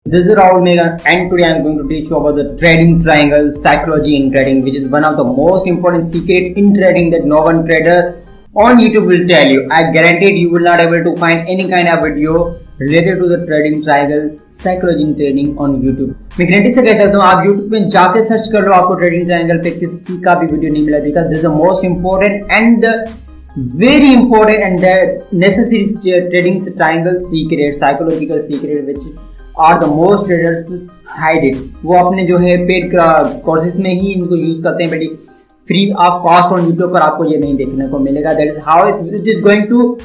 This is Rahul Megan, and today I am going to teach you about the trading triangle psychology in trading, which is one of the most important secret in trading that no one trader on YouTube will tell you. I guarantee you will not able to find any kind of video related to the trading triangle psychology in trading on YouTube. मैं guarantee से कह सकता हूँ आप YouTube में जाके search कर लो, आपको ट्रेडिंग ट्रायंगल पे किसी का भी वीडियो नहीं मिला, because this is the most important and very important and the necessary trading triangle secret, psychological secret which are the most traders hide it. वो अपने जो है पेड कोर्सेज में ही इनको यूज करते हैं, but free of cost on YouTube पर आपको ये नहीं देखने को मिलेगा. That is how it is going to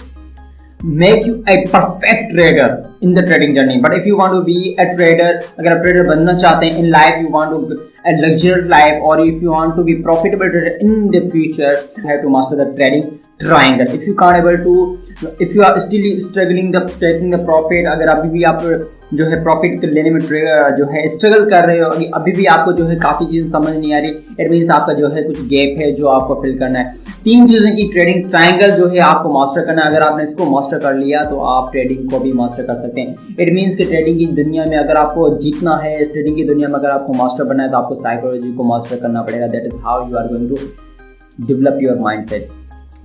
make you a perfect trader in the trading journey. But if you want to be a trader, अगर आप ट्रेडर बनना चाहते हैं in life, you want to a luxurious life, or if you want to be profitable trader in the future, you have to master the trading triangle. If you can't able to, if you are still struggling the taking the profit, अगर अभी भी आप जो है profit लेने में जो है स्ट्रगल कर रहे हो, अभी भी आपको जो है काफ़ी चीज़ें समझ नहीं आ रही, इट मीन्स आपका जो है कुछ गैप है जो आपको फिल करना है. 3 चीज़ों की ट्रेडिंग ट्रायंगल जो है आपको मास्टर करना है. अगर आपने इसको मास्टर कर लिया तो आप ट्रेडिंग को भी मास्टर कर सकते हैं. इट मीन्स कि ट्रेडिंग की दुनिया में अगर आपको जीतना है, ट्रेडिंग की दुनिया में अगर आपको मास्टर बनना है तो आपको साइकोलॉजी को मास्टर करना पड़ेगा. That is how you are going to develop your mind set.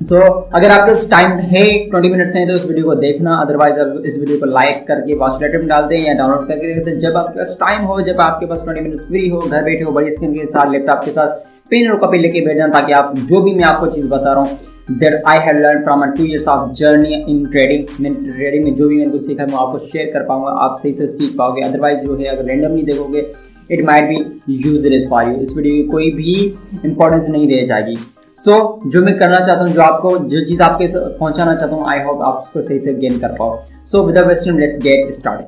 So अगर आपके पास टाइम है 20 मिनट्स हैं तो इस वीडियो को देखना, अदरवाइज आप इस वीडियो को लाइक करके वॉच लेटर में डाल दें या डाउनलोड करके रखते हैं. जब आपके पास टाइम हो, जब आपके पास 20 मिनट फ्री हो, घर बैठे हो, बड़ी स्क्रीन के साथ, लैपटॉप के साथ, पेन और कॉपी लेके बैठ जाना, ताकि आप जो भी मैं आपको चीज़ बता रहा हूँ that I have learn from 2 years of journey in trading. मैंने ट्रेडिंग में जो भी मैंने कुछ सीखा है मैं आपको शेयर कर पाऊंगा, आप सही से सीख पाओगे. अदरवाइज जो है अगर रैंडमली देखोगे it might be useless for you. इस वीडियो की कोई भी इंपॉर्टेंस नहीं रह जाएगी. जो मैं करना चाहता हूँ, जो चीज़ आपके पहुँचाना चाहता हूँ, आई होप आप उसको सही से गेन कर पाओ. So without wasting let's get started.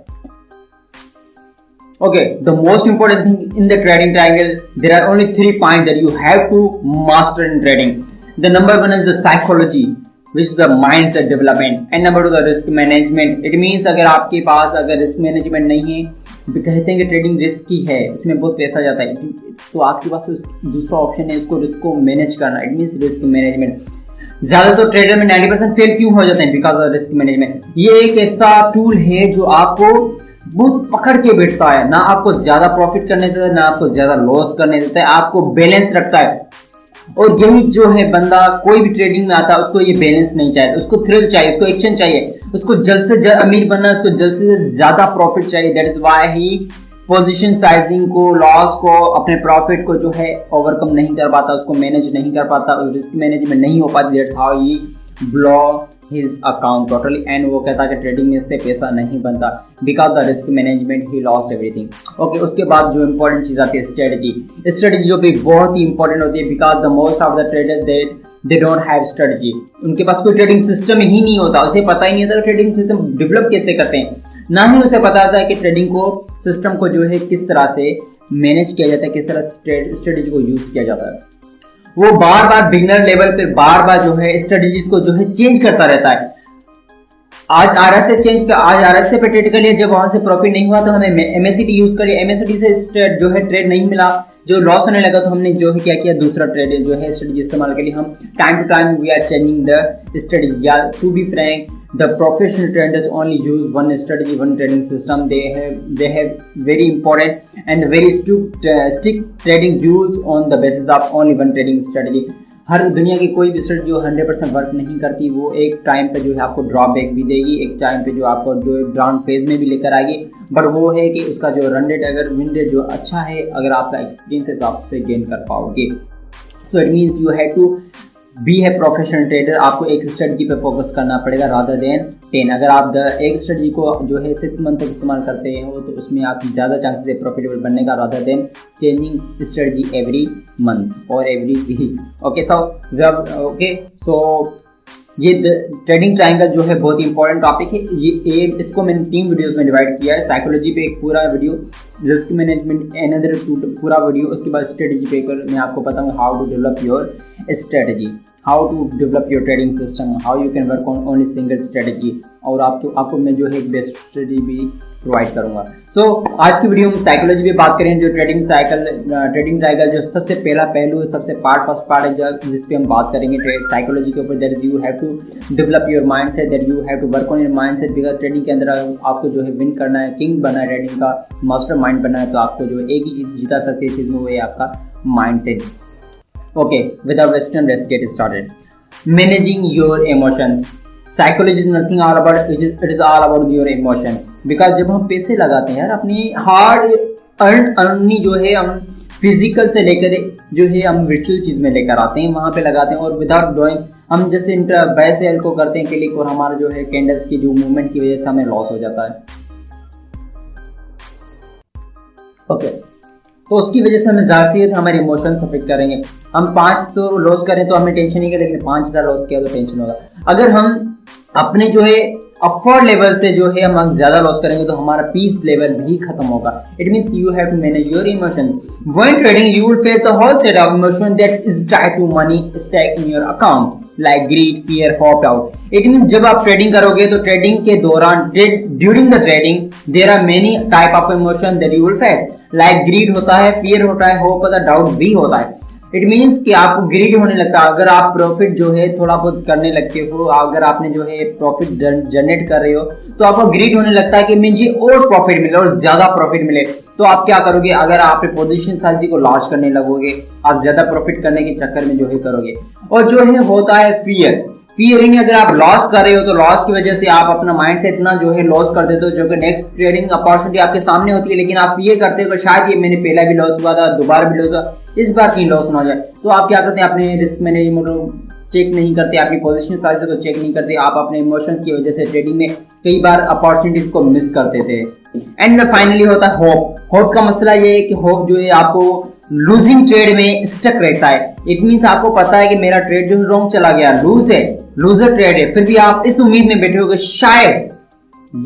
Okay, the most important thing in the trading triangle, there are only 3 points that you have to master in trading. The number 1 is the psychology, which is the mindset development, and number 2 the risk management. It means अगर आपके पास अगर risk management नहीं है, कहते हैं कि trading risky है, इसमें बहुत पैसा जाता है, तो आपके पास दूसरा ऑप्शन है उसको रिस्क को मैनेज करना. It means risk management. ज़्यादातर ट्रेडर में 90% फेल क्यों हो जाते हैं? Because of risk management. ये एक ऐसा टूल है जो आपको बहुत पकड़ के बैठता है, ना आपको ज्यादा प्रॉफिट करने देता है ना आपको ज्यादा लॉस करने देता है, आपको बैलेंस रखता है. और यही जो है बंदा कोई भी ट्रेडिंग में आता है उसको ये बैलेंस नहीं चाहिए, उसको थ्रिल चाहिए, उसको एक्शन चाहिए, उसको जल्द से जल्द अमीर बनना है, उसको जल्द से ज्यादा प्रॉफिट चाहिए. That is why he position sizing को, लॉस को, अपने प्रॉफिट को जो है ओवरकम नहीं कर पाता, उसको मैनेज नहीं कर पाता, और रिस्क मैनेजमेंट नहीं हो पाती. That's how he blow his account totally. And वो कहता है कि ट्रेडिंग में से पैसा नहीं बनता, because the risk management he lost everything. Okay, उसके बाद जो इंपॉर्टेंट चीज़ आती है स्ट्रेटजी. स्ट्रेटजी जो भी बहुत ही इंपॉर्टेंट होती है, because the most of the traders they don't have strategy. उनके पास कोई ट्रेडिंग सिस्टम ही नहीं होता, उसे पता ही नहीं होता ट्रेडिंग सिस्टम डेवलप कैसे करते हैं, ना ही उसे पता था कि ट्रेडिंग को सिस्टम को जो है किस तरह से मैनेज किया जाता है, किस तरह स्ट्रेटजी को यूज़ किया जाता है. वो बार बार बिगनर लेवल पे बार बार जो है स्ट्रेटजीज को जो है चेंज करता रहता है. आज आरएस से पे ट्रेड कर लिया, जब वहां से प्रॉफिट नहीं हुआ तो हमें एमएससीटी यूज कर लिया, एमएससीटी से जो है ट्रेड नहीं मिला, जो लॉस होने लगा तो हमने जो है क्या किया, दूसरा ट्रेड जो है स्ट्रेटजी इस्तेमाल कर ली. हम time to time we are changing the strategy. या to be frank, the professional traders only use one strategy, one trading system. They have very important and very strict trading rules on the basis of only one trading strategy. हर दुनिया की कोई भी strategy जो 100% work नहीं करती, वो एक time पे जो है आपको ड्रॉबैक भी देगी, एक टाइम पे जो आपको जो डाउन फेज में भी लेकर आएगी. बट वो है कि उसका जो रन रेट, अगर विन रेट जो अच्छा है, अगर आपका एक्सपीरियंस है तो आप उससे गेन कर पाओगे. So it means you have to be है प्रोफेशनल ट्रेडर. आपको एक स्ट्रेटजी पे फोकस करना पड़ेगा रादर देन 10. अगर आप एक स्ट्रेटजी को जो है 6 मंथ तक इस्तेमाल करते हो तो उसमें आप ज़्यादा चांसेस है प्रॉफिटेबल बनने का, rather than changing strategy every month और एवरी वीक. ओके सो ये ट्रेडिंग ट्रायंगल जो है बहुत ही इंपॉर्टेंट टॉपिक है. ये इसको मैंने 3 वीडियोस में डिवाइड किया है. साइकोलॉजी पे एक पूरा वीडियो, रिस्क मैनेजमेंट अनदर पूरा वीडियो, उसके बाद स्ट्रेटजी पे मैं आपको बताऊंगा how to develop your strategy, how to develop your trading system, how you can work on only single strategy. और आपको मैं जो है एक बेस्ट स्ट्रेटजी भी प्रोवाइड करूंगा। सो आज की वीडियो में साइकोलॉजी पे बात करें, जो ट्रेडिंग ट्रायंगल जो सबसे पहला पहलू है, सबसे फर्स्ट पार्ट है जिस पे हम बात करेंगे साइकोलॉजी के ऊपर। That is you have to develop your mind set, that you have to work on your mind set, because trading के अंदर आपको जो है विन करना है, किंग बनना है, ट्रेडिंग का मास्टर माइंड बनना है, तो आपको जो एक ही चीज जिता सकती है चीज में, वो है आपका mind set. Okay, without western let's get started. Managing your emotions, psychology is nothing all about, it is all about your emotions. Because जब हम पैसे लगाते हैं यार, अपनी हार्ड अर्निंग जो है हम फिजिकल से लेकर जो है हम वर्चुअल चीज में लेकर आते हैं, वहां पे लगाते हैं, और विदाउट डूइंग हम जैसे बाय सेल को करते हैं क्लिक, और हमारा जो है कैंडल्स की जो मूवमेंट की वजह से हमें लॉस हो जाता है। ओके, तो उसकी वजह से हमें जाहिर सी है हमारे इमोशंस अफेक्ट करेंगे। हम 500 लॉस करें तो हमें टेंशन नहीं करें, लेकिन 5000 लॉस किया तो टेंशन होगा। अगर हम अपने जो है अफोर्ड लेवल से जो है हम ज्यादा लॉस करेंगे तो हमारा पीस लेवल भी खत्म होगा। It means you have to manage your emotion. When trading you will face the whole set of emotion that is tied to money stack in your account, like greed, fear, hope, doubt. It means जब आप trading करोगे तो trading के दौरान during the trading there are many type of emotion that you will face, like greed होता है, fear होता है, होप होता है, डाउट भी होता है। इट मीन्स कि आपको ग्रीड होने लगता है। अगर आप प्रॉफिट जो है थोड़ा बहुत करने लगते हो, अगर आपने जो है प्रॉफिट जनरेट कर रहे हो, तो आपको ग्रीड होने लगता है कि मुझे और प्रॉफिट मिले और ज्यादा प्रॉफिट मिले। तो आप क्या करोगे, अगर आप पोजीशन साइज को लॉस करने लगोगे, आप ज्यादा प्रॉफिट करने के चक्कर में जो है करोगे। और जो है होता है फियर, फियरिंग अगर आप लॉस कर रहे हो तो लॉस की वजह से आप अपना माइंड से इतना जो है लॉस कर देते हो, जो कि नेक्स्ट ट्रेडिंग अपॉर्चुनिटी आपके सामने होती है, लेकिन आप ये करते हो कि शायद ये मैंने पहला भी लॉस हुआ था, दोबारा भी लॉस हुआ, इस बार कहीं लॉस ना हो जाए। तो आप क्या करते हैं, अपने रिस्क मैनेजमेंट चेक नहीं करते, अपनी पोजीशन साइज को चेक नहीं करते, आप अपने इमोशन की वजह से ट्रेडिंग में कई बार अपॉर्चुनिटीज को मिस करते थे। एंड फाइनली होता है होप। होप का मसला ये है कि होप जो है आपको लूजिंग ट्रेड में स्टक रहता है। इट मींस आपको पता है कि मेरा ट्रेड जो है रॉन्ग चला गया, लूज है, लूजर ट्रेड है, फिर भी आप इस उम्मीद में बैठे हो कि शायद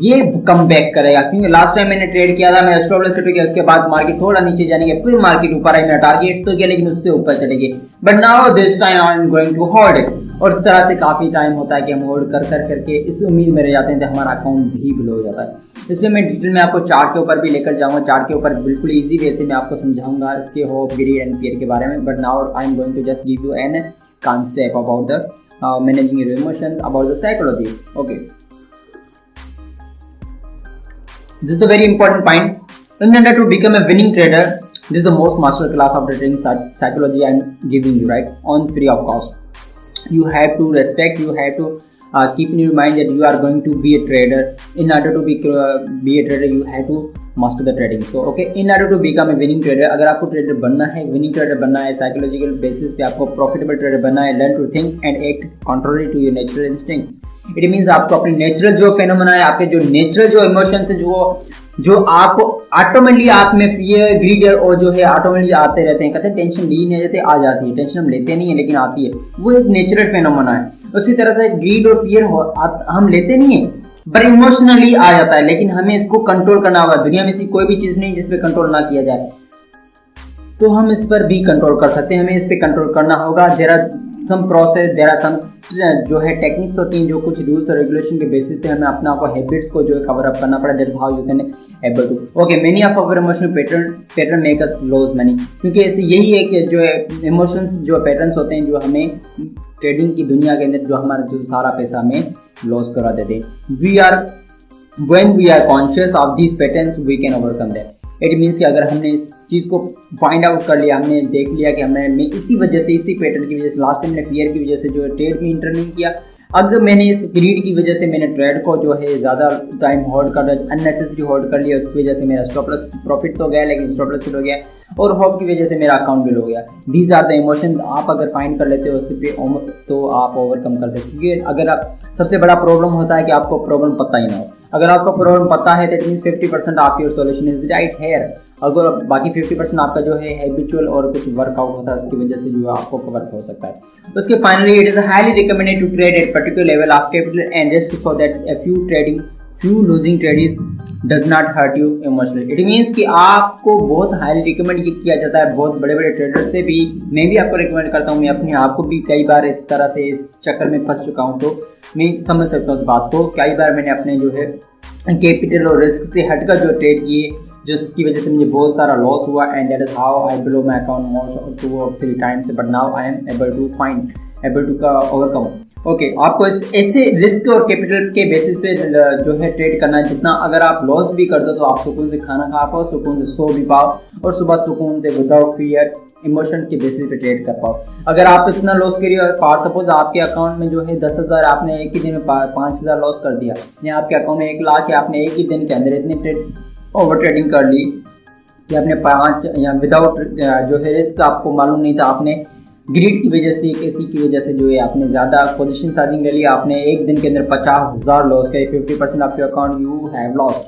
ये कम बैक करेगा, क्योंकि लास्ट टाइम मैंने ट्रेड किया था, मैं स्टॉप लॉस सेट किया, उसके बाद मार्केट थोड़ा नीचे जाने के, फिर मार्केट ऊपर आई, मेरा टारगेट तो किया लेकिन उससे ऊपर चले गए, but now this time I am going to hold it. और इस तरह से काफी टाइम होता है कि हम होल्ड कर करके इस उम्मीद में रह जाते हैं कि हमारा अकाउंट भी ब्लो हो जाता है। इसमें मैं डिटेल में आपको चार्ट के ऊपर भी लेकर जाऊंगा, चार्ट के ऊपर बिल्कुल इजी वे से मैं आपको समझाऊंगा इसके होप, ग्रीड एंड फियर के बारे में। But now I am going to just give you an concept about the managing your emotions, about the psychology. Okay, this is the very important point. In order to become a winning trader, this is the most master class of the trading psychology I am giving you, right, on free of cost. You have to respect, you have to keep in your mind that you are going to be a trader. In order to be a trader, you have to master the trading. So okay, in order to become a winning trader, अगर आपको trader बनना है, winning trader बनना है, psychological basis पे आपको profitable trader बनना है, learn to think and act contrary to your natural instincts. It means आपको अपने नेचुरल जो फेनोमेना है, आपके जो नेचुरल जो इमोशंस है, जो आपको ऑटोमेटिकली आप में फियर, ग्रीड और जो है ऑटोमेटिकली आते रहते हैं। कहते हैं टेंशन ली नहीं जाती, आ जाती है, टेंशन हम लेते नहीं है लेकिन आती है, वो एक नेचुरल फेनोमेना है। उसी तरह से ग्रीड और फियर हम लेते नहीं है, बट इमोशनली आ जाता है, लेकिन हमें इसको कंट्रोल करना होगा। दुनिया में ऐसी कोई भी चीज नहीं जिसपे कंट्रोल ना किया जाए, तो हम इस पर भी कंट्रोल कर सकते हैं, हमें इस पे कंट्रोल करना होगा। There are some process, there are some जो है टेक्निक्स होती हैं, जो कुछ रूल्स और रेगुलेशन के बेसिस पे हमें अपने आप को हैबिट्स को जो है कवर अप करना पड़ा। That is how you can able to okay many of our emotional pattern make us lose money, क्योंकि ऐसे यही है कि जो है इमोशंस जो पैटर्न्स होते हैं जो हमें ट्रेडिंग की दुनिया के अंदर जो हमारा जो सारा पैसा हमें लॉस करा देते हैं। when we are conscious of these patterns we can overcome them. It means कि अगर हमने इस चीज़ को फाइंड आउट कर लिया, हमने देख लिया कि मैं इसी वजह से, इसी पैटर्न की वजह से, लास्ट टाइम मैंने फियर की वजह से जो है ट्रेड में इंटर नहीं किया, अगर मैंने इस ग्रीड की वजह से मैंने ट्रेड को जो है ज़्यादा टाइम होल्ड कर, अननेसेसरी होल्ड कर लिया, उसकी वजह से मेरा स्टॉप लॉस प्रॉफिट तो गया लेकिन स्टॉप लॉस हिट हो गया, और होप की वजह से मेरा अकाउंट बिल हो गया। These are the emotions. आप अगर फाइंड कर लेते हो उस पर तो आप ओवरकम कर सकते हो। क्योंकि अगर आप सबसे बड़ा प्रॉब्लम होता है कि आपको प्रॉब्लम पता ही ना हो। अगर आपको प्रॉब्लम पता है that means 50% of your solution is right here. अगर बाकी 50% आपका जो है हैबिचुअल और कुछ वर्कआउट होता है उसकी वजह से जो है आपको कवर हो सकता है। उसके finally it is highly recommended to trade at particular level of capital and risk so that a few losing trades does not hurt you emotionally. It means कि आपको बहुत हाईली रिकमेंड किया जाता है बहुत बड़े बड़े ट्रेडर्स से भी। मैं भी आपको रिकमेंड करता हूँ, मैं अपने आप को भी कई बार इस तरह से इस चक्कर में फंस चुका हूँ, तो मैं समझ सकता हूँ उस बात को। कई बार मैंने अपने जो है कैपिटल और रिस्क से हटकर जो ट्रेड किए, जिसकी वजह से मुझे बहुत सारा लॉस हुआ, and that is how I blow my account more 2 or 3 times, but now I am able to overcome. Okay, आपको इस ऐसे रिस्क और कैपिटल के बेसिस पे जो है ट्रेड करना है। जितना अगर आप लॉस भी कर दो तो आप सुकून से खाना खा पाओ, सुकून से सो भी पाओ, और सुबह सुकून से विदाउट फियर इमोशन के बेसिस पे ट्रेड कर पाओ। अगर आप इतना लॉस करिए और फॉर सपोज आपके अकाउंट में जो है 10,000, आपने एक ही दिन में 5,000 लॉस कर दिया, या आपके अकाउंट में 1 लाख है, आपने एक ही दिन के अंदर इतनी ओवर ट्रेडिंग कर ली कि आपने 5 या विदाउट जो है रिस्क आपको मालूम नहीं था, आपने ग्रिड की वजह से, किसी की वजह से जो है आपने ज़्यादा पोजीशन साइजिंग ले लिया, आपने एक दिन के अंदर 50,000 लॉस किया, 50% of your account you have loss,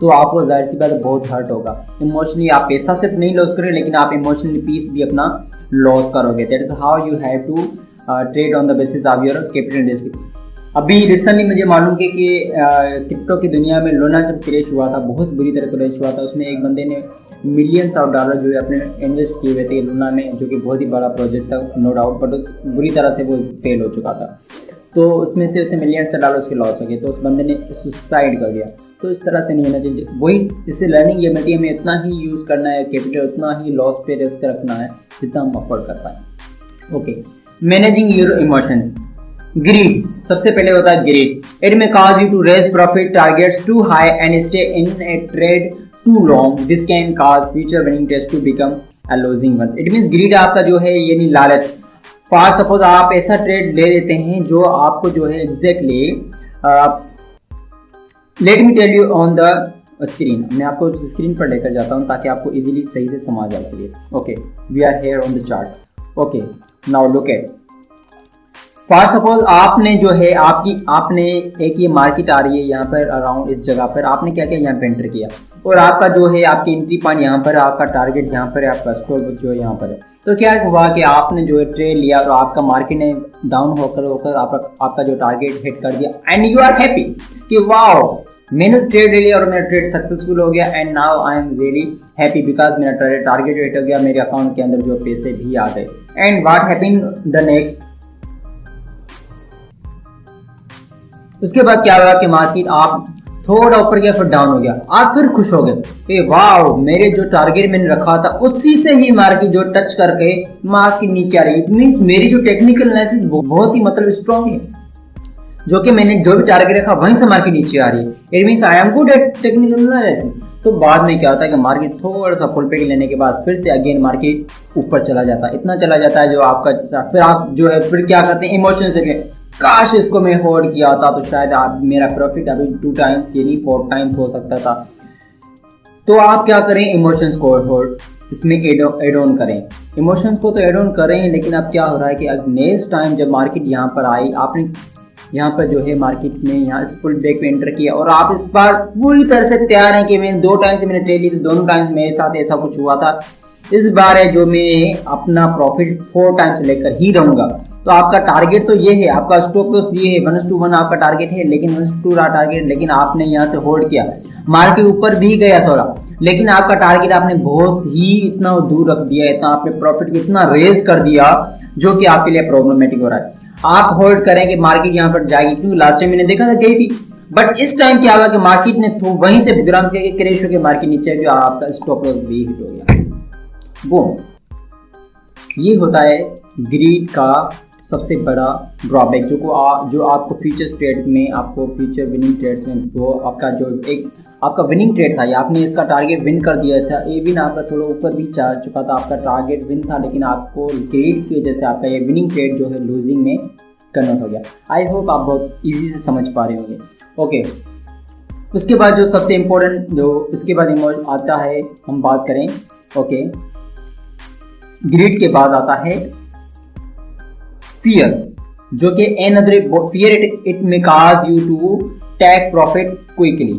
तो आपको जाहिर सी बात है बहुत हर्ट होगा। इमोशनली आप पैसा सिर्फ नहीं लॉस करें, लेकिन आप इमोशनली पीस भी अपना लॉस करोगे। That is how you have to trade on the basis of your capital risk. अभी रिसेंटली मुझे मालूम कि क्रिप्टो की दुनिया में लूना जब क्रैश हुआ था, बहुत बुरी तरह क्रैश हुआ था, उसमें एक बंदे ने मिलियंस ऑफ डॉलर जो है अपने इन्वेस्ट किए हुए थे लूना में, जो कि बहुत ही बड़ा प्रोजेक्ट था नो डाउट, बट बुरी तरह से वो फेल हो चुका था। तो उसमें से उसे मिलियंस डॉलर उसके लॉस हो गए, तो उस बंदे ने सुसाइड कर दिया। तो इस तरह से नहीं होना चाहिए। वही इससे लर्निंग ये मिलती है, हमें इतना ही यूज़ करना है कैपिटल, उतना ही लॉस पे रिस्क रखना है जितना हम अफोर्ड कर पाए। Okay, managing your emotions. Greed, सबसे पहले होता है greed. It may cause you to raise profit targets too high and stay in a trade too long. This can cause future winning test to become a losing ones. It means greed आपका जो है यानी लालच। For suppose आप ऐसा trade ले लेते हैं जो आपको जो है exactly, let me tell you on the screen. मैं आपको स्क्रीन पर लेकर जाता हूँ ताकि आपको इजीली सही से समझ आ सके। Okay, we are here on the chart. Okay, now look at. For suppose आपने जो है आपने एक ये मार्केट आ रही है यहाँ पर अराउंड इस जगह पर, आपने क्या किया, यहाँ पे एंटर किया, और आपका जो है आपकी एंट्री पॉइंट यहाँ पर, आपका टारगेट यहाँ पर है, आपका स्टॉप लॉस जो है यहाँ पर है। तो क्या हुआ कि आपने जो है ट्रेड लिया और आपका मार्केट ने डाउन होकर आपका जो टारगेट हिट कर दिया, एंड यू आर हैप्पी कि वाओ मैंने ट्रेड ले लिया और मेरा ट्रेड सक्सेसफुल हो गया, and now I am very happy because मेरा टारगेट हिट हो गया, मेरे अकाउंट के अंदर जो पैसे भी आ गए। And what happened the next, उसके बाद क्या हुआ कि मार्केट आप थोड़ा ऊपर गया फिर डाउन हो गया, आप फिर खुश हो गए, वाओ मेरे जो टारगेट मैंने रखा था उसी से ही मार्केट जो टच करके मार्केट नीचे आ रही है। इट मींस मेरी जो टेक्निकल एनालिसिस बहुत ही मतलब स्ट्रॉन्ग है, जो कि मैंने जो भी टारगेट रखा वहीं से मार्केट नीचे आ रही है। It means I am good at technical analysis. तो बाद में क्या होता है कि मार्केट थोड़ा सा फुल पे लेने के बाद फिर से अगेन मार्केट ऊपर चला जाता है, इतना चला जाता है जो आपका, फिर आप जो है फिर क्या करते हैं इमोशन से, काश इसको मैं होल्ड किया था तो शायद मेरा प्रॉफिट अभी 2 times यानी 4 times हो सकता था। तो आप क्या करें, इमोशंस को होल्ड इसमें एड ऑन करें, इमोशंस को तो एड ऑन करें, लेकिन अब क्या हो रहा है कि अब नेक्स्ट टाइम जब मार्केट यहाँ पर आई, आपने यहाँ पर जो है मार्केट में यहाँ इस पुल बैक पे एंटर किया और आप इस बार पूरी तरह से तैयार हैं कि मैंने 2 times से मैंने ट्रेड ली, तो दोनों टाइम्स मेरे साथ ऐसा कुछ हुआ था, इस बार है जो मैं अपना प्रॉफिट 4 times लेकर ही रहूँगा। तो आपका टारगेट तो ये है, आपका स्टॉप लॉस ये है, 1:1 आपका टारगेट है, लेकिन 1:2 रहा टारगेट, लेकिन आपने यहाँ से होल्ड किया, मार्केट ऊपर भी गया थोड़ा, लेकिन आपका टारगेट आपने बहुत ही इतना दूर रख दिया, इतना आपने प्रॉफिट को इतना रेज कर दिया जो कि आपके लिए प्रॉब्लमेटिक हो रहा है। आप होल्ड करें कि मार्केट यहाँ पर जाएगी, क्योंकि लास्ट टाइम मैंने देखा था गई थी, बट इस टाइम क्या हुआ कि मार्केट ने तो वहीं से ग्राम के क्रैश होकर मार्केट नीचे गया, आपका स्टॉप लॉस भी हिट हो गया। वो ये होता है ग्रीड का सबसे बड़ा ड्रॉबैक, जो आपको फ्यूचर्स ट्रेड में, आपको फ्यूचर विनिंग ट्रेड्स में, वो आपका जो एक आपका विनिंग ट्रेड था, आपने इसका टारगेट विन कर दिया था, ये विन आपका थोड़ा ऊपर भी जा चुका था, आपका टारगेट विन था, लेकिन आपको ग्रीड की वजह से आपका ये विनिंग ट्रेड जो है लूजिंग में कन्वर्ट हो गया। आई होप आप बहुत ईजी से समझ पा रहे होंगे। ओके, उसके बाद जो सबसे इम्पोर्टेंट जो इसके बाद आता है, हम बात करें, ओके, ग्रीड के बाद आता है फियर, जो कि another fear it may cause you to take profit quickly.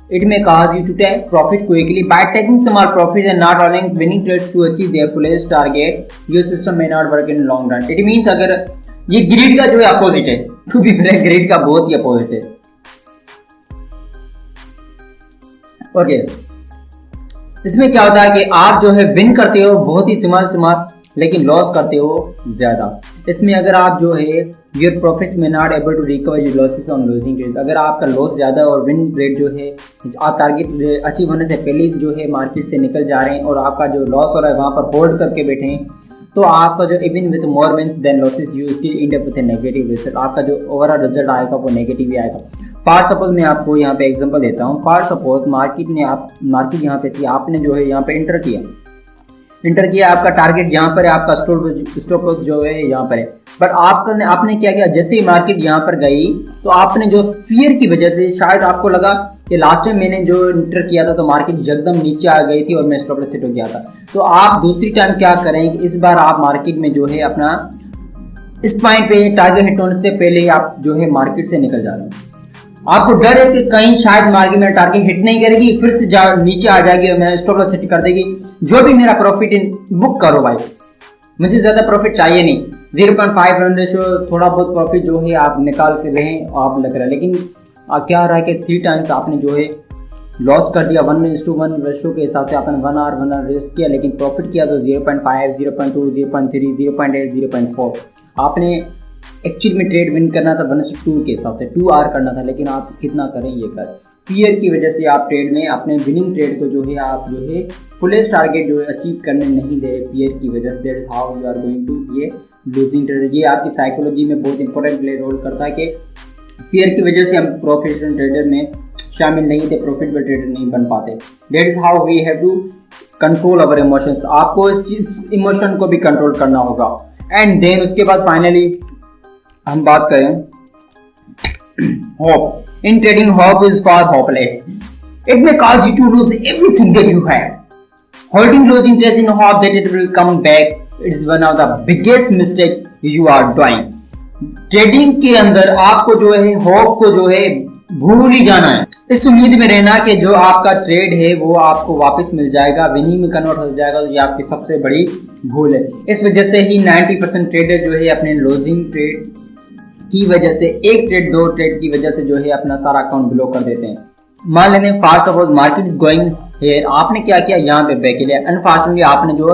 It may cause you to take profit quickly by taking small profits and not allowing winning trades to achieve their fullest target. Your system may not work in long run. It means अगर ये grid का जो है opposite है, to be Frank grid का बहुत ही opposite है। Okay, इसमें क्या होता है कि आप जो है विन करते हो बहुत ही स्मॉल, लेकिन लॉस करते हो ज्यादा। इसमें अगर आप जो है your profit may not able to recover your losses on losing trade, अगर आपका लॉस ज़्यादा और विन रेट जो है आप टारगेट अचीव होने से पहले जो है मार्केट से निकल जा रहे हैं और आपका जो लॉस हो रहा है वहाँ पर होल्ड करके बैठे हैं, तो आपका जो even with more wins than losses you still end up with a negative result, आपका जो ओवरऑल रिजल्ट आएगा वो नेगेटिव ही आएगा। फॉर सपोज मैं आपको यहाँ पे एग्जांपल देता हूँ। फॉर सपोज मार्केट यहाँ पे थी, आपने जो है यहाँ पे इंटर किया, आपका टारगेट यहाँ पर है, आपका स्टॉप लॉस जो है यहाँ पर है, बट आपने क्या किया, जैसे ही मार्केट यहाँ पर गई तो आपने जो फियर की वजह से, शायद आपको लगा कि लास्ट टाइम मैंने जो इंटर किया था तो मार्केट एकदम नीचे आ गई थी और मैं स्टॉप लॉस सेट हो गया था, तो आप दूसरी टाइम क्या करें कि इस बार आप मार्केट में जो है अपना इस पॉइंट पे टारगेट हिट होने से पहले ही आप जो है मार्केट से निकल जा रहे हैं। आपको डर है कि कहीं शायद मार्केट में टारगेट हिट नहीं करेगी, फिर से नीचे आ जाएगी और मैं स्टॉप लॉस सेट कर देगी, जो भी मेरा प्रॉफिट इन बुक करो भाई, मुझे ज़्यादा प्रॉफिट चाहिए नहीं, 0.5 रन रेशो थोड़ा बहुत प्रॉफिट जो है आप निकाल के रहें आप लग रहा है। लेकिन क्या हो रहा है कि 3 टाइम्स आपने जो है लॉस कर दिया, 1:1 रेशो के हिसाब से आपने 1 आवर रेस किया, लेकिन प्रॉफिट किया तो 0.5, 0.2, 0.3, 0.8, 0.4। आपने एक्चुअली में ट्रेड विन करना था 1:2 के हिसाब से, 2 आवर करना था, लेकिन आप कितना करें ये कर फियर की वजह से आप ट्रेड में अपने विनिंग ट्रेड को जो है आप जो है फुलेस्ट टारगेट जो है अचीव करने नहीं दे रहे फियर की वजह से। That is how you are going to ये लूजिंग ट्रेड। ये आपकी साइकोलॉजी में बहुत इंपॉर्टेंट प्ले रोल करता है कि फियर की वजह से हम प्रोफेशनल ट्रेडर में शामिल नहीं थे, प्रॉफिटेबल ट्रेडर नहीं बन पाते। That is how we have to control our emotions. आपको इस चीज इमोशन को भी कंट्रोल करना होगा। एंड देन उसके बाद फाइनली हम बात करें hope. In trading, hope is far hopeless. It may cause you to lose everything that you have. Holding losing trades in hope that it will come back is one of the biggest mistake you are doing. Trading के अंदर आपको जो है hope को जो है भूल ही जाना है, इस उम्मीद में रहना कि जो आपका ट्रेड है वो आपको वापस मिल जाएगा, विनिंग में कन्वर्ट हो जाएगा। तो ये आपकी सबसे बड़ी भूल है। इस वजह से ही 90% ट्रेडर जो है अपने लूजिंग ट्रेड की वजह से, एक ट्रेड 2 ट्रेड की वजह से जो है अपना सारा अकाउंट ब्लॉक कर देते हैं। मान लेते हैं for suppose market is going hair, आपने क्या किया, यहाँ पे बाय कर लिया, अनफॉर्चुनेटली आपने जो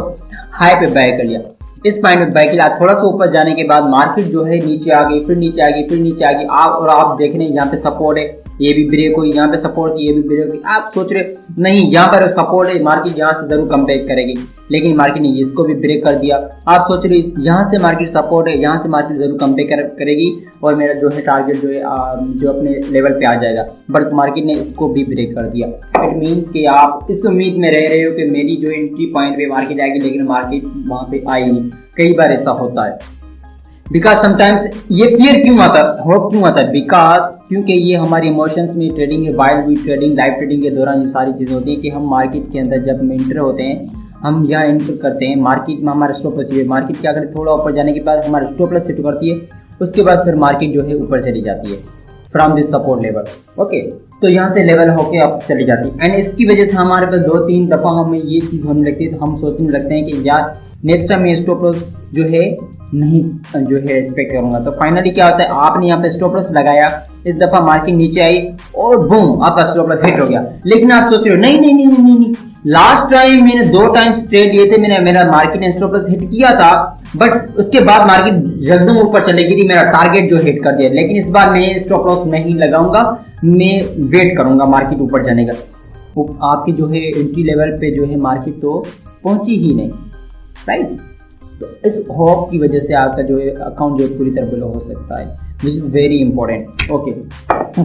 हाई पे बाय कर लिया, इस पॉइंट पे बाय किया, थोड़ा सा ऊपर जाने के बाद मार्केट जो है नीचे आ गई, फिर नीचे आ गई, फिर नीचे आ गई। आप देख रहे हैं यहाँ पे सपोर्ट है, ये भी ब्रेक हुई, यहाँ पे सपोर्ट थी, ये भी ब्रेक हुई। आप सोच रहे नहीं यहाँ पर सपोर्ट है, मार्केट यहाँ से जरूर कम बैक करेगी, लेकिन मार्केट ने इसको भी ब्रेक कर दिया। आप सोच रहे यहाँ से मार्केट सपोर्ट है, यहाँ से मार्केट जरूर कम बैक करेगी और मेरा जो है टारगेट जो है जो अपने लेवल पे आ जाएगा, बट मार्केट ने इसको भी ब्रेक कर दिया। इट मीन्स कि आप इस उम्मीद में रह रहे हो कि मेरी जो एंट्री पॉइंट पे मार्केट आएगी, लेकिन मार्केट वहाँ पे आई नहीं। कई बार ऐसा होता है। बिकॉज समटाइम्स ये फियर क्यों आता है, होप क्यों आता है, बिकॉज क्योंकि ये हमारे इमोशंस में ट्रेडिंग है, while we trading, live trading के दौरान ये सारी चीज़ें होती हैं कि हम मार्केट के अंदर जब एंटर होते हैं, हम यहाँ एंटर करते हैं, मार्केट में हमारा स्टॉप लॉस है, मार्केट क्या करे थोड़ा ऊपर जाने के बाद हमारा स्टॉप लॉस सेट करती है, उसके बाद फिर मार्केट जो है ऊपर चली जाती है from this support level. Okay, तो यहाँ से लेवल होके आप चली जाती है। एंड इसकी वजह से हमारे पास 2-3 दफ़ा हमें ये चीज़ होने लगती है, तो हम सोचने लगते हैं कि यार नेक्स्ट टाइम ये स्टॉप लॉस जो है नहीं जो है रिस्पेक्ट करूँगा। तो फाइनली क्या होता है, आपने यहाँ पे स्टॉप लॉस लगाया, इस दफ़ा मार्केट नीचे आई और बूम आपका स्टॉप लॉस हिट हो गया। लेकिन आप सोच रहे हो नहीं नहीं नहीं नहीं नहीं, लास्ट टाइम मैंने 2 टाइम्स ट्रेड लिए थे, मेरा मार्केट ने स्टॉप लॉस हिट किया था, बट उसके बाद मार्केट एकदम ऊपर चली गई थी, मेरा टारगेट जो हिट कर दिया। लेकिन इस बार मैं स्टॉप लॉस नहीं लगाऊंगा, मैं वेट करूंगा मार्केट ऊपर जाने का। आपकी जो है एंट्री लेवल पे जो है मार्केट तो पहुंची ही नहीं, राइट। तो इस होप की वजह से आपका जो है अकाउंट जो है पूरी तरह ब्लॉक हो सकता है, which is very important. Okay,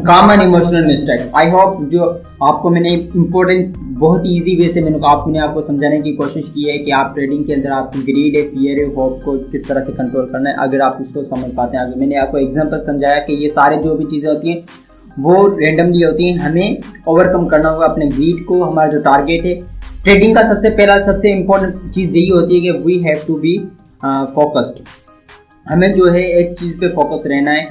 common emotional mistake. I hope जो आपको मैंने इम्पोर्टेंट बहुत ईजी वे से मैंने आपको समझाने की कोशिश की है कि आप ट्रेडिंग के अंदर आपकी ग्रीड है, फियर है, होप को किस तरह से कंट्रोल करना है। अगर आप उसको समझ पाते हैं, अगर मैंने आपको एग्जांपल समझाया कि ये सारे जो भी चीज़ें होती हैं वो रेंडमली होती हैं, हमें ओवरकम करना होगा अपने ग्रीड को। हमारा जो टारगेट है ट्रेडिंग का सबसे इम्पोर्टेंट चीज़ यही होती है कि we have to be focused. हमें जो है एक चीज़ पे फोकस रहना है,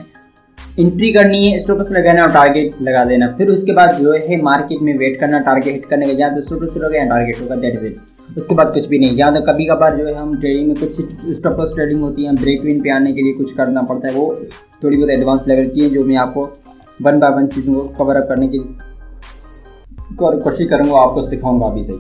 एंट्री करनी है, स्टॉप लॉस लगाना और टारगेट लगा देना। फिर उसके बाद जो है मार्केट में वेट करना, टारगेट हिट करने का, या तो स्टॉप लॉस होगा या टारगेट होगा, दैट इज इट। उसके बाद कुछ भी नहीं। या तो कभी कभार जो है हम ट्रेडिंग में कुछ स्टॉप लॉस ट्रेडिंग होती है, ब्रेक विन पे आने के लिए कुछ करना पड़ता है, वो थोड़ी बहुत एडवांस लेवल की है, जो मैं आपको 1 बाय 1 चीज़ों को कवर अप करने की कोशिश करूँगा, आपको सिखाऊंगा अभी से।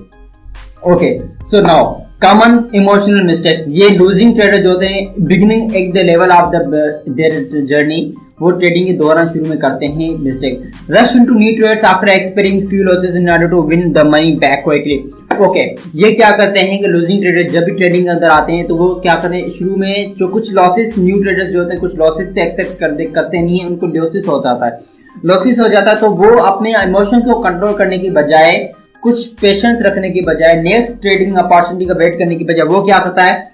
Okay, so now common emotional mistake, ये लूजिंग ट्रेडर जो होते हैं beginning at the level of their journey, वो ट्रेडिंग के दौरान शुरू में करते हैं mistake. Rush into new trades after experience few losses in order to win the money back quickly. Okay, ये क्या करते हैं कि लूजिंग ट्रेडर जब भी ट्रेडिंग के अंदर आते हैं तो वो क्या करते हैं, शुरू में जो कुछ लॉसेस, न्यू ट्रेडर्स जो होते हैं कुछ लॉसेस से एक्सेप्ट करते नहीं है, उनको लॉसेस हो जाता है, लॉसेस हो जाता है तो वो अपने इमोशंस को कंट्रोल करने की बजाय, कुछ पेशेंस रखने की बजाय, नेक्स्ट ट्रेडिंग अपॉर्चुनिटी का वेट करने की बजाय वो क्या करता है,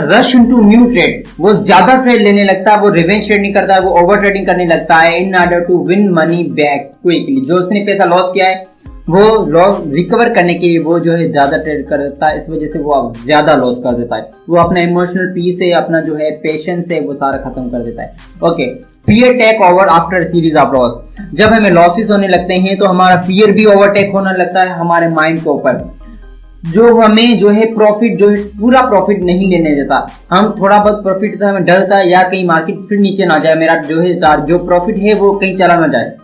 रश इनटू न्यू ट्रेड्स, वो ज्यादा ट्रेड लेने लगता है, वो रिवेंज ट्रेडिंग करता है, वो ओवर ट्रेडिंग करने लगता है in order to win money back quickly. जो उसने पैसा लॉस किया है वो लॉस रिकवर करने के लिए वो जो है ज्यादा ट्रेड कर देता है, इस वजह से वो अब ज्यादा लॉस कर देता है, वो अपना इमोशनल पीस है, अपना जो है पेशेंस है, वो सारा खत्म कर देता है। Okay, fear take over after series of loss, जब हमें लॉसेस होने लगते हैं तो हमारा फियर भी ओवरटेक होने लगता है हमारे माइंड के ऊपर, जो हमें जो है प्रॉफिट, जो है पूरा प्रॉफिट नहीं लेने देता, हम थोड़ा बहुत प्रॉफिट था, हमें डर था या कहीं मार्केट फिर नीचे ना जाए, मेरा जो है जो प्रॉफिट है वो कहीं चला ना जाए,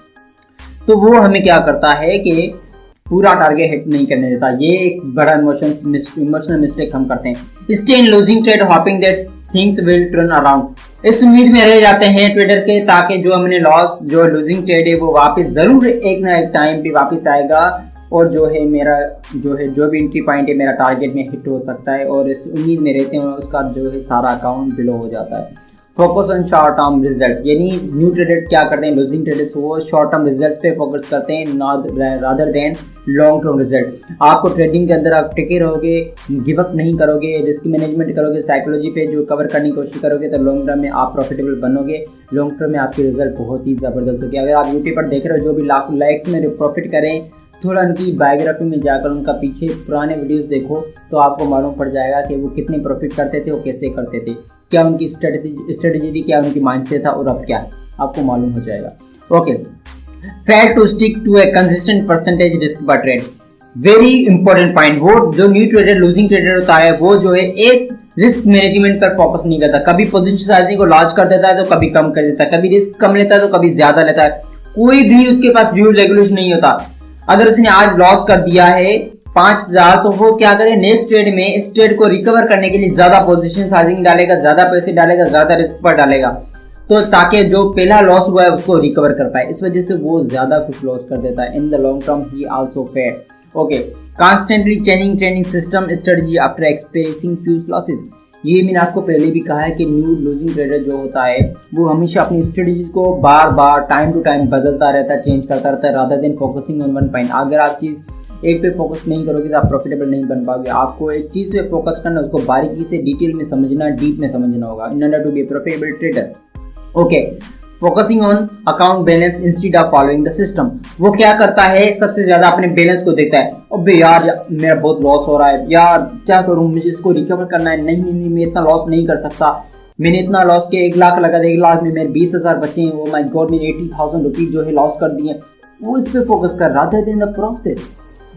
तो वो हमें क्या करता है कि पूरा टारगेट हिट नहीं करने देता। ये एक बड़ा इमोशनल मिस्टेक हम करते हैं। Stay in losing trade hoping that things will turn around, इस उम्मीद में रह जाते हैं ट्रेडर के ताकि जो हमने लॉस, जो लूजिंग ट्रेड है वो वापस जरूर एक ना एक टाइम पे वापस आएगा और जो है मेरा जो भी एंट्री पॉइंट है मेरा टारगेट में हिट हो सकता है, और इस उम्मीद में रहते हैं और उसका जो है सारा अकाउंट बिलो हो जाता है। Focus on short term result, यानी न्यू ट्रेडर क्या करते हैं, लूजिंग ट्रेडर्स वो शॉर्ट टर्म रिजल्ट्स पे फोकस करते हैं rather than long term result. आपको ट्रेडिंग के अंदर आप टिके रहोगे, गिव अप नहीं करोगे, रिस्क मैनेजमेंट करोगे, साइकोलॉजी पे जो कवर करने की कोशिश करोगे तो लॉन्ग टर्म में आप प्रॉफिटेबल बनोगे, लॉन्ग टर्म में आपके रिजल्ट बहुत ही ज़बरदस्त होगी। अगर आप यूट्यूब पर देख रहे हो जो भी लाखों लाइक्स में प्रॉफिट करें, थोड़ा उनकी बायोग्राफी में जाकर उनका पीछे पुराने वीडियोस देखो तो आपको मालूम पड़ जाएगा कि वो कितने प्रॉफिट करते थे, वो कैसे करते थे, क्या उनकी स्ट्रेटजी थी, क्या उनकी माइंडसेट था और अब क्या है, आपको मालूम हो जाएगा। Okay, fail to stick to a consistent percentage risk per trade, very important point. वो जो न्यू ट्रेडर, लूजिंग ट्रेडर होता है वो जो है एक रिस्क मैनेजमेंट पर फोकस नहीं करता, कभी पोजीशन साइजिंग को लार्ज कर देता है तो कभी कम कर देता है, कभी रिस्क कम लेता है तो कभी ज्यादा लेता है, कोई भी उसके पास रूल रेगुलेशन नहीं होता। अगर उसने आज लॉस कर दिया है 5,000 तो वो क्या करे, नेक्स्ट ट्रेड में इस ट्रेड को रिकवर करने के लिए ज्यादा पोजीशन साइजिंग डालेगा, ज्यादा पैसे डालेगा, ज्यादा रिस्क पर डालेगा, तो ताकि जो पहला लॉस हुआ है उसको रिकवर कर पाए। इस वजह से वो ज्यादा कुछ लॉस कर देता है। In the long term he also fair. Okay, constantly changing trading system strategy after experiencing few losses, ये मैंने आपको पहले भी कहा है कि न्यू लूजिंग ट्रेडर जो होता है वो हमेशा अपनी स्ट्रेटजीज को बार बार टाइम टू टाइम बदलता रहता है, चेंज करता रहता है, rather than focusing on one point. अगर आप चीज़ एक पे फोकस नहीं करोगे तो आप प्रॉफिटेबल नहीं बन पाओगे। आपको एक चीज़ पे फोकस करना, उसको बारीकी से डिटेल में समझना, डीप में समझना होगा in order to be profitable trader. Okay, focusing on account balance instead of following the system, वो क्या करता है सबसे ज्यादा अपने बैलेंस को देखता है, अबे यार मेरा बहुत लॉस हो रहा है, यार क्या करूं, मुझे इसको रिकवर करना है, नहीं मैं इतना लॉस नहीं कर सकता, मैंने इतना लॉस किया, 1 लाख लगा था, 1 लाख में मेरे 20,000 बचे हैं, वो माय गॉड मैंने 80,000 रुपीज जो है लॉस कर दिए। वो इस पे फोकस कर रहा था इन द प्रोसेस,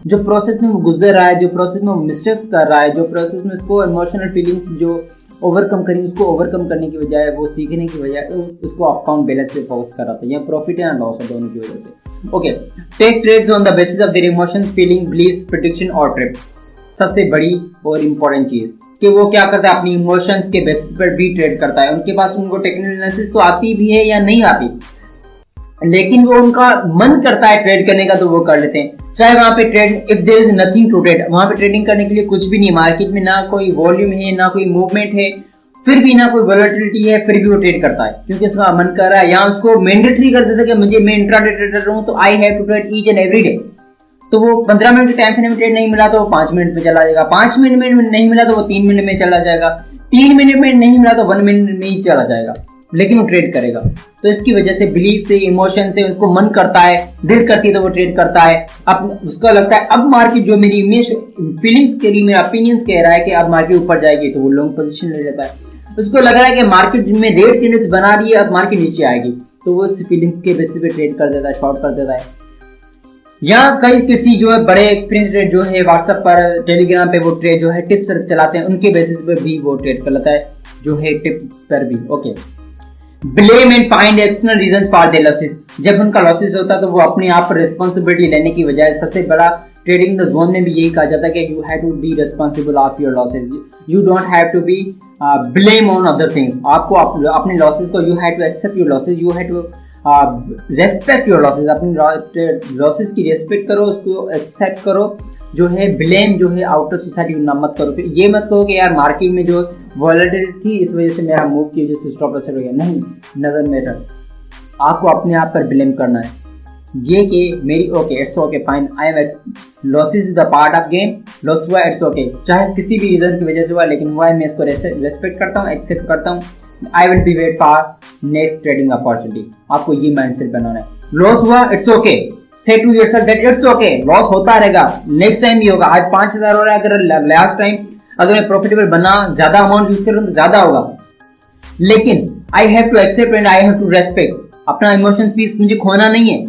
जो प्रोसेस में वो गुजर रहा है, जो प्रोसेस में वो मिस्टेक्स कर रहा है, जो प्रोसेस में उसको इमोशनल फीलिंग्स जो ओवरकम करी, उसको ओवरकम करने की बजाय, वो सीखने की बजाय उसको अकाउंट बैलेंस पे फोकस कर रहा था। यह प्रॉफिट है ना लॉस है, दोनों की वजह से। Okay, take trades on the basis of their emotions, feeling, beliefs, prediction और ट्रिप। सबसे बड़ी और इम्पोर्टेंट चीज कि वो क्या करता है, अपनी इमोशंस के बेसिस पर भी ट्रेड करता है। उनके पास उनको टेक्निकल एनालिसिस तो आती भी है या नहीं आती, लेकिन वो उनका मन करता है ट्रेड करने का तो वो कर लेते हैं। चाहे वहां पे trade, if there is nothing to trade, वहां पे ट्रेडिंग करने के लिए कुछ भी नहीं, मार्केट में ना कोई वॉल्यूम है, ना कोई मूवमेंट है, फिर भी ना कोई वॉलेटिलिटी है, फिर भी वो ट्रेड करता है क्योंकि उसका मन कर रहा है। यहाँ उसको मैंडेटरी कर देता है कि मैं इंट्राडे ट्रेडर हूँ तो I have to trade each and every day. तो वो 15 मिनट के टाइम फ्रेम में ट्रेड नहीं मिला तो वो 5 मिनट में चला जाएगा, 5 मिनट में नहीं मिला तो वो 3 मिनट में चला जाएगा, 3 मिनट में नहीं मिला तो 1 मिनट में ही चला जाएगा, लेकिन वो ट्रेड करेगा। तो इसकी वजह से बिलीफ से, इमोशन से, उसको मन करता है, दिल करती है तो वो ट्रेड करता है। अब उसका लगता है अब मार्केट जो मेरी इमेज फीलिंग्स के लिए, मेरा ओपिनियंस कह रहा है कि अब मार्केट ऊपर जाएगी तो वो लॉन्ग पोजीशन ले लेता है। उसको लग रहा है कि मार्केट में रेड कैंडल्स बना रही है, अब मार्केट नीचे आएगी तो वो इस फीलिंग के बेसिस पे ट्रेड कर देता है, शॉर्ट कर देता है। या कई किसी जो है बड़े एक्सपीरियंस ट्रेड जो है व्हाट्सएप पर, टेलीग्राम पे वो ट्रेड जो है टिप्स चलाते हैं, उनके बेसिस पे भी वो ट्रेड कर लेता है जो है टिप पर भी। Okay, blame and find external reasons for their losses, जब उनका लॉसेस होता है तो वो अपने आप पर रिस्पॉन्सिबिलिटी लेने की बजाय सबसे बड़ा ट्रेडिंग द जोन में भी यही कहा जाता है कि you have to be responsible of your losses, you don't have to be blame on other things. आपको अपने लॉसेज को, you have to accept your losses, you have to respect your losses, अपनी लॉसेज की respect करो, उसको accept करो। जो है ब्लेम जो है आउटर सोसाइटी ना मत करो। फिर ये मत कहो कि यार मार्केट में जो वॉलेटिलिटी थी इस वजह से मेरा मूव की वजह से स्टॉप लॉस हो गया। नहीं, नजर मैटर, आपको अपने आप पर ब्लेम करना है। ये कि मेरी okay, it's okay, fine, I am losses is the part of game, loss हुआ, इट्स ओके, चाहे किसी भी रीजन की वजह से हुआ, लेकिन हुआ है, मैं इसको रेस्पेक्ट करता हूँ, एक्सेप्ट करता हूँ। I will be wait for next trading opportunity. आपको ये माइंडसेट बनाना है। लॉस हुआ, it's okay, say to yourself that it's okay, loss होता रहेगा, नेक्स्ट टाइम भी होगा। आज 5,000 हो रहा है, अगर लास्ट टाइम अगर मैं प्रॉफिटेबल बना, ज्यादा अमाउंट यूज करूँ तो ज्यादा होगा, लेकिन I have to accept and I have to respect. अपना इमोशन पीस मुझे खोना नहीं है,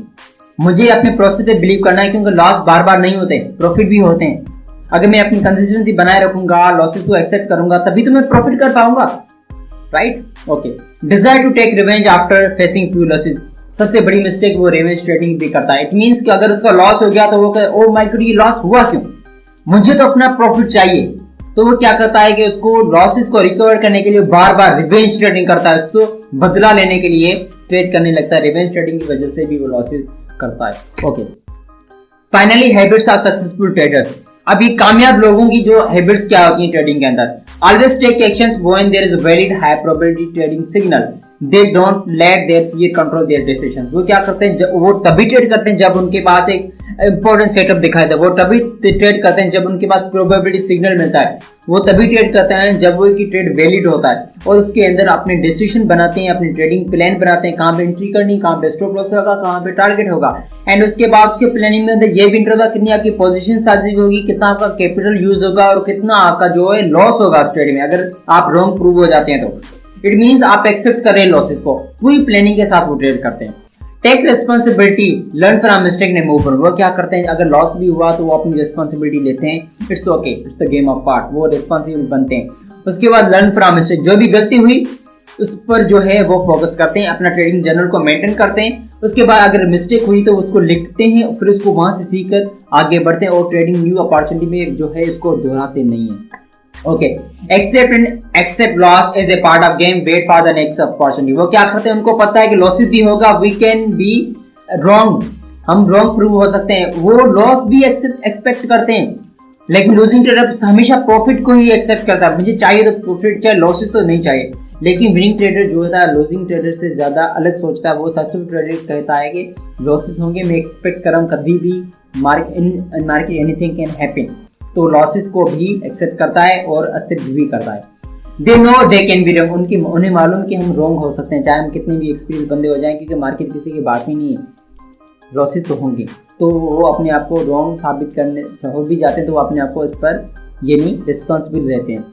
मुझे अपने प्रोसेस पे बिलीव करना है, क्योंकि लॉस बार बार नहीं होते, प्रॉफिट भी होते हैं। अगर मैं अपनी कंसिस्टेंसी बनाए रखूंगा, लॉसेस को एक्सेप्ट करूंगा, तभी तो मैं प्रॉफिट कर पाऊंगा, right? Okay, desire to take revenge after facing few losses. सबसे बड़ी मिस्टेक वो रिवेंज ट्रेडिंग भी करता है। इट मींस कि अगर उसका लॉस हो गया तो वो कहे, ओ माय गॉड, ये लॉस हुआ क्यों, मुझे तो अपना प्रॉफिट चाहिए। तो वो क्या करता है कि उसको लॉसेस को रिकवर करने के लिए बार बार रिवेंज ट्रेडिंग करता है, उसको बदला लेने के लिए ट्रेड करने लगता है। रिवेंज ट्रेडिंग की वजह से भी वो लॉसेस करता है। Okay, finally habits of successful traders. अब ये कामयाब लोगों की जो हैबिट्स क्या होती हैं ट्रेडिंग के अंदर, always take actions when there is a valid high probability trading signal, they don't let their fear control their decisions. वो क्या करते हैं, वो तभी ट्रेड करते हैं जब उनके पास एक इंपॉर्टेंट सेटअप दिखाई दे, वो तभी ट्रेड करते हैं जब उनके पास प्रोबेबिलिटी सिग्नल मिलता है, वो तभी ट्रेड करते हैं जब वो की ट्रेड वैलिड होता है, और उसके अंदर अपने डिसीजन बनाते हैं, अपनी ट्रेडिंग प्लान बनाते हैं, कहाँ पे एंट्री करनी, कहाँ पे स्टॉप लॉस होगा, कहाँ पे टारगेट होगा, एंड उसके बाद उसके प्लानिंग में अंदर ये भी इंटर होगा कितनी आपकी पोजीशन साजिश होगी, कितना आपका कैपिटल यूज होगा और कितना आपका जो है लॉस होगा इस ट्रेड में, अगर आप रॉन्ग प्रूव हो जाते हैं तो। इट मींस आप एक्सेप्ट कर रहे हैं लॉसेस को, पूरी प्लानिंग के साथ वो ट्रेड करते हैं। Take responsibility, learn from mistake ने मूव ऑन। वो क्या करते हैं, अगर लॉस भी हुआ तो वो अपनी रिस्पॉन्सिबिलिटी लेते हैं, it's okay, it's the game of part, वो रिस्पॉन्सिबल बनते हैं। उसके बाद लर्न फ्रॉम मिस्टेक, जो भी गलती हुई उस पर जो है वो फोकस करते हैं, अपना ट्रेडिंग जर्नल को मेंटेन करते हैं। उसके बाद अगर मिस्टेक हुई तो उसको लिखते हैं, फिर उसको वहां से सीखकर आगे बढ़ते हैं और ट्रेडिंग न्यू अपॉर्चुनिटी में जो है इसको दोहराते नहीं है। Okay, accept loss as a part of game, wait for the next opportunity. वो क्या करते हैं, उनको पता है कि लॉसेस भी होगा, वी कैन बी रॉन्ग, हम रॉन्ग प्रूव हो सकते हैं, वो लॉस भी एक्सपेक्ट करते हैं। लेकिन लूजिंग ट्रेडर हमेशा प्रॉफिट को ही एक्सेप्ट करता है, मुझे चाहिए तो प्रॉफिट, चाहे लॉसेस तो नहीं चाहिए। लेकिन विनिंग ट्रेडर जो होता है लूजिंग ट्रेडर से ज्यादा अलग सोचता है। वो सक्सेसफुल ट्रेडर कहता है कि लॉसेस होंगे, मैं एक्सपेक्ट कर रहा हूँ, कभी भी मार्केट एनीथिंग कैन हैपन, तो लॉसेस को भी एक्सेप्ट करता है और एक्सेप्ट भी करता है। They know they can be wrong, उन्हें मालूम कि हम रॉन्ग हो सकते हैं, चाहे हम कितने भी एक्सपीरियंस बंदे हो जाएं, क्योंकि मार्केट किसी की बात ही नहीं है, लॉसेस तो होंगे। तो वो अपने आप को रॉन्ग साबित करने हो भी जाते हैं, तो वो अपने आप को इस पर ये नहीं रिस्पॉन्सिबल रहते हैं।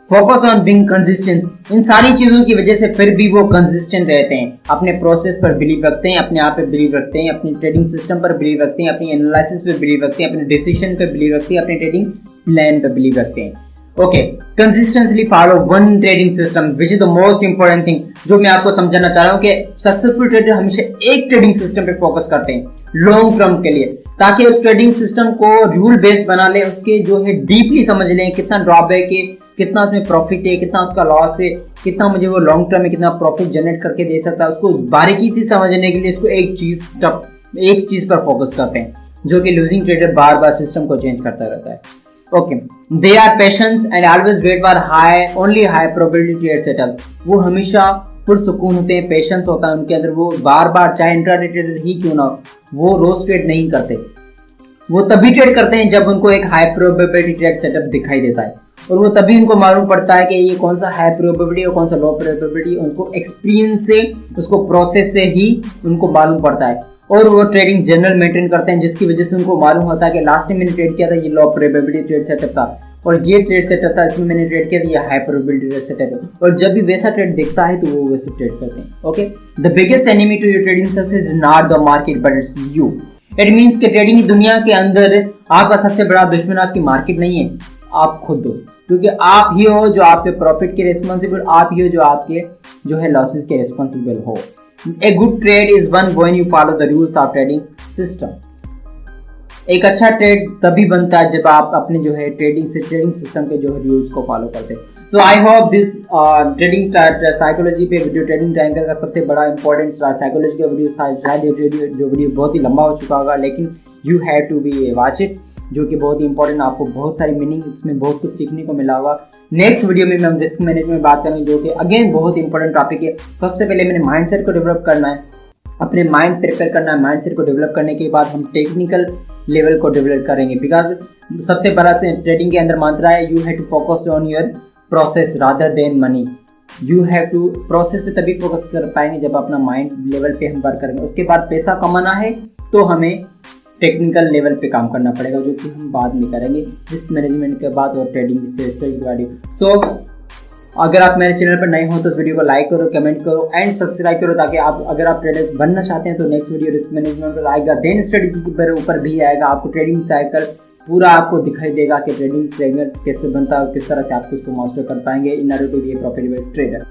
फोकस ऑन बीइंग कंसिस्टेंट, इन सारी चीजों की वजह से फिर भी वो कंसिस्टेंट रहते हैं, अपने प्रोसेस पर बिलीव रखते हैं, अपने आप पे बिलीव रखते हैं, अपनी ट्रेडिंग सिस्टम पर बिलीव रखते हैं, अपनी एनालिसिस पे बिलीव रखते हैं, अपने डिसीजन पे बिलीव रखते हैं, अपने ट्रेडिंग प्लान पे बिलीव रखते हैं। Okay, consistently follow one trading system which is the most important thing, जो मैं आपको समझाना चाह रहा हूँ कि सक्सेसफुल ट्रेडर हमेशा एक ट्रेडिंग सिस्टम पे फोकस करते हैं लॉन्ग टर्म के लिए, ताकि उस ट्रेडिंग सिस्टम को रूल बेस्ड बना ले, उसके जो है डीपली समझ लें, कितना ड्रॉबैक है, कितना उसमें प्रॉफिट है, कितना उसका लॉस है, कितना मुझे वो लॉन्ग टर्म में कितना प्रॉफिट जनरेट करके दे सकता है। उसको बारीकी से समझने के लिए उसको एक चीज पर फोकस करते हैं, जो कि लूजिंग ट्रेडर बार बार सिस्टम को चेंज करता रहता है। Okay, they are patience and always wait for only high probability trade setup. वो हमेशा पुरसुकून होते हैं, पेशेंस होता है उनके अंदर, वो बार बार चाहे इंट्राडे ट्रेडर ही क्यों ना हो, वो रोज ट्रेड नहीं करते, वो तभी ट्रेड करते हैं जब उनको एक हाई प्रोबेबिलिटी ट्रेड सेटअप दिखाई देता है, और वो तभी उनको मालूम पड़ता है कि ये कौन सा हाई प्रोबेबिलिटी और कौन सा लो प्रोबेबिलिटी, उनको एक्सपीरियंस से, उसको प्रोसेस से ही उनको मालूम पड़ता है। और वो ट्रेडिंग जर्नल मेंटेन करते हैं, जिसकी वजह से उनको मालूम होता है कि लास्ट टाइम मैंने ट्रेड किया था ये लो प्रोबेबिलिटी ट्रेड सेटअप था, और ये ट्रेड सेटअप था इसमें मैंने ट्रेड किया था ये हाई प्रोबेबिलिटी ट्रेड सेटअप है, और जब भी वैसा ट्रेड दिखता है तो वो वैसे ट्रेड करते हैं। Okay, the biggest enemy to your trading success is not the market but it's you. It means कि ट्रेडिंग की दुनिया के अंदर आपका सबसे बड़ा दुश्मन आपकी मार्केट नहीं है, आप खुद हो, क्योंकि आप ही हो जो आपके प्रॉफिट के रिस्पॉन्सिबल, आप ही हो जो आपके जो है लॉसेस के रिस्पॉन्सिबल हो। A good trade is one when you follow the rules of trading system. एक अच्छा ट्रेड तभी बनता है जब आप अपने जो है ट्रेडिंग सिस्टम के जो है रूल्स को फॉलो करते हैं। So I hope this trading psychology पे वीडियो, ट्रेडिंग ट्रायंगल का सबसे बड़ा इंपॉर्टेंट साइकोलॉजी का वीडियो, शायद ये जो वीडियो बहुत ही लंबा हो चुका होगा, लेकिन you have to be watch it, जो कि बहुत ही इंपॉर्टेंट, आपको बहुत सारी मीनिंग इसमें बहुत कुछ सीखने को मिला होगा। नेक्स्ट वीडियो में हम रिस्क मैनेजमेंट बात करेंगे, जो कि अगेन बहुत इंपॉर्टेंट टॉपिक है। सबसे पहले मैंने माइंडसेट को डेवलप करना है, अपने माइंड प्रिपेयर करना है। माइंडसेट को डेवलप करने के बाद हम टेक्निकल लेवल को डेवलप करेंगे, बिकॉज सबसे बड़ा से ट्रेडिंग के अंदर मंत्र है you have to focus on your process rather than money. You have to process पे तभी फोकस कर पाएंगे जब अपना माइंड लेवल पे हम वर्क करेंगे। उसके बाद पैसा कमाना है तो हमें टेक्निकल लेवल पे काम करना पड़ेगा, जो कि हम बाद में करेंगे रिस्क मैनेजमेंट के बाद और ट्रेडिंग से स्टडी। सो अगर आप मेरे चैनल पर नए हो तो इस वीडियो को लाइक करो, कमेंट करो एंड सब्सक्राइब करो, ताकि आप अगर आप ट्रेडर बनना चाहते हैं तो नेक्स्ट वीडियो रिस्क मैनेजमेंट पर आएगा, देन स्ट्रेटेजी के ऊपर भी आएगा। आपको ट्रेडिंग साइकिल पूरा आपको दिखाई देगा कि ट्रेडिंग कैसे बनता है और किस तरह से आप उसको मास्टर कर पाएंगे in order to be a profitable trader.